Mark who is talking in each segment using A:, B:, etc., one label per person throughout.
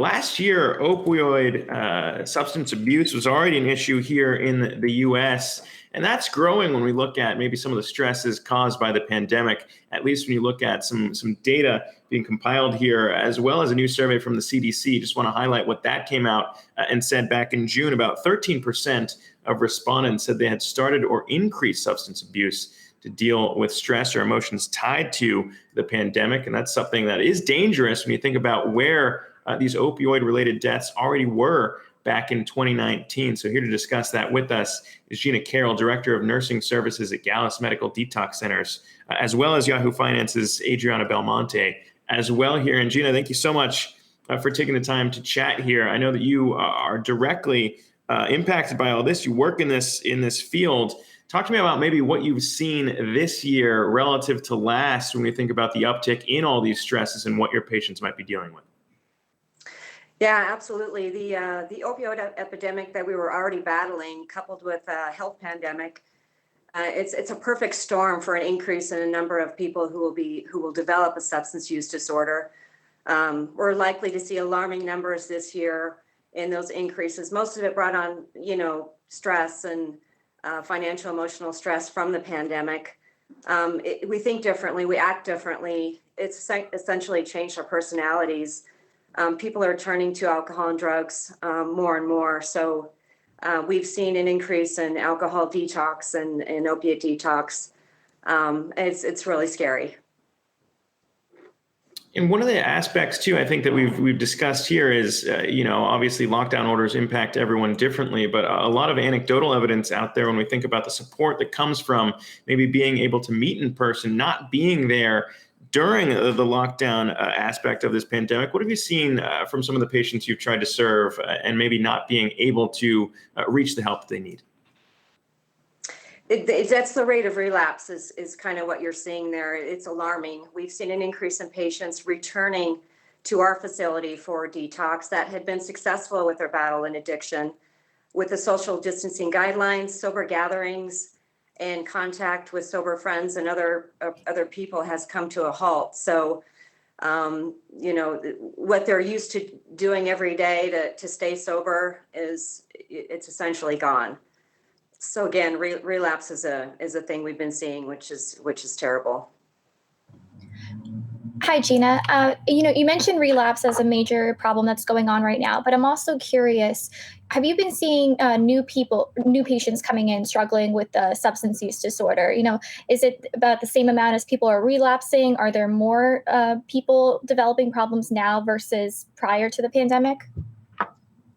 A: last year, opioid substance abuse was already an issue here in the U.S., and that's growing when we look at maybe some of the stresses caused by the pandemic, at least when you look at some data being compiled here, as well as a new survey from the CDC. Just want to highlight what that came out and said back in June. About 13% of respondents said they had started or increased substance abuse to deal with stress or emotions tied to the pandemic. And that's something that is dangerous when you think about where these opioid-related deaths already were back in 2019. So here to discuss that with us is Gina Carroll, Director of Nursing Services at Gallus Medical Detox Centers, as well as Yahoo Finance's Adriana Belmonte as well here. And Gina, thank you so much for taking the time to chat here. I know that you are directly impacted by all this. You work in this field. Talk to me about maybe what you've seen this year relative to last when we think about the uptick in all these stresses and what your patients might be dealing with.
B: Yeah, absolutely. The opioid epidemic that we were already battling, coupled with a health pandemic, it's a perfect storm for an increase in a number of people who will develop a substance use disorder. We're likely to see alarming numbers this year in those increases. Most of it brought on, stress and financial, emotional stress from the pandemic. We think differently, we act differently. It's essentially changed our personalities. People are turning to alcohol and drugs more and more. So we've seen an increase in alcohol detox and opiate detox. It's really scary.
A: And one of the aspects too, I think that we've discussed here is, obviously lockdown orders impact everyone differently, but a lot of anecdotal evidence out there when we think about the support that comes from maybe being able to meet in person, not being there during the lockdown aspect of this pandemic. What have you seen from some of the patients you've tried to serve and maybe not being able to reach the help that they need?
B: That's the rate of relapse is kind of what you're seeing there. It's alarming. We've seen an increase in patients returning to our facility for detox that had been successful with their battle in addiction. With the social distancing guidelines, sober gatherings, and contact with sober friends and other people has come to a halt. So, what they're used to doing every day to stay sober it's essentially gone. So again, relapse is a thing we've been seeing, which is terrible.
C: Hi, Gina. You mentioned relapse as a major problem that's going on right now, but I'm also curious, have you been seeing new patients coming in struggling with substance use disorder? Is it about the same amount as people are relapsing? Are there more people developing problems now versus prior to the pandemic?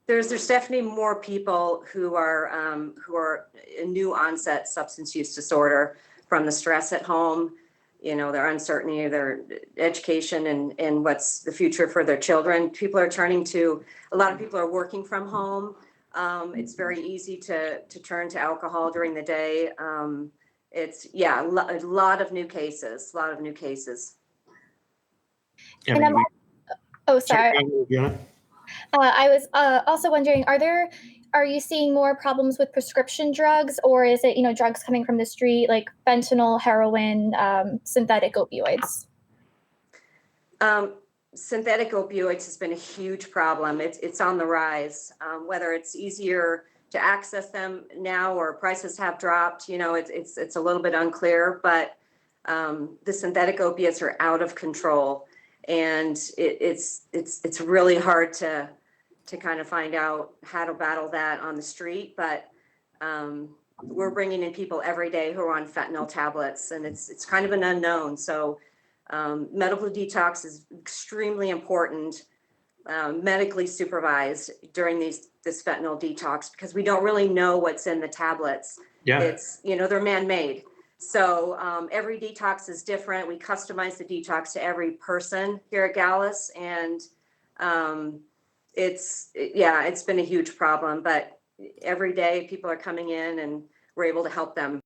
B: There's definitely more people who are new onset substance use disorder from the stress at home, their uncertainty of their education and what's the future for their children. A lot of people are working from home. It's very easy to turn to alcohol during the day. A lot of new cases.
C: And sorry. I was also wondering, are you seeing more problems with prescription drugs, or is it, drugs coming from the street like fentanyl, heroin, synthetic opioids?
B: Synthetic opioids has been a huge problem. It's on the rise. Whether it's easier to access them now or prices have dropped, it's a little bit unclear, but the synthetic opiates are out of control. And it's really hard to kind of find out how to battle that on the street, but we're bringing in people every day who are on fentanyl tablets, and it's kind of an unknown. So medical detox is extremely important, medically supervised during this fentanyl detox, because we don't really know what's in the tablets. Yeah, they're man-made. So every detox is different. We customize the detox to every person here at Gallus, and it's been a huge problem. But every day people are coming in, and we're able to help them